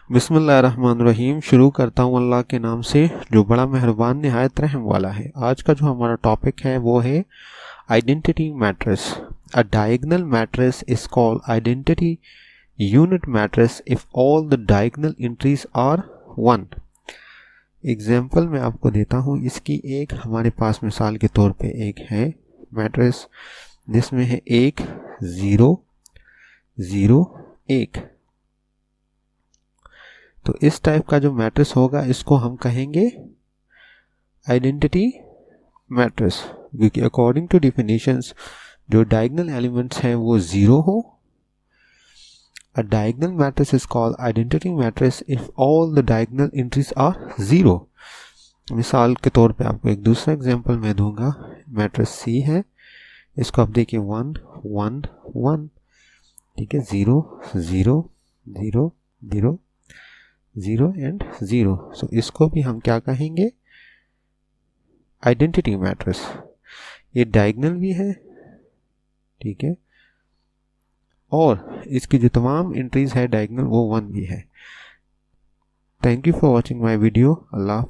बिस्मिल्लाहिर्रहमानिर्रहीम। शुरू करता हूँ अल्लाह के नाम से जो बड़ा मेहरबान निहायत रहम वाला है। आज का जो हमारा टॉपिक है वो है identity matrix. A diagonal matrix is called identity unit matrix if all the diagonal entries are 1। Example मैं आपको देता हूँ इसकी। एक हमारे पास मिसाल के तौर पे एक है मैट्रिक्स जिसमें है 1 0 0 1। तो इस टाइप का जो मैट्रिक्स होगा इसको हम कहेंगे आइडेंटिटी मैट्रिक्स, क्योंकि अकॉर्डिंग टू डिफिनेशंस जो डायगोनल एलिमेंट्स हैं वो 0 हो। A diagonal matrix is called identity matrix if all the diagonal entries are 0। मिसाल के तौर पे आपको एक दूसरा एग्जांपल मैं दूंगा। मैट्रिक्स सी है, इसको आप देखिए 1 1 1, ठीक है, 0 0 0 0 0 एंड 0। सो इसको भी हम क्या कहेंगे, आइडेंटिटी मैट्रिक्स। ये डायगोनल भी है, ठीक है, और इसकी जो तमाम एंट्रीज है डायगोनल वो 1 भी है। Thank you for watching my video. Allah.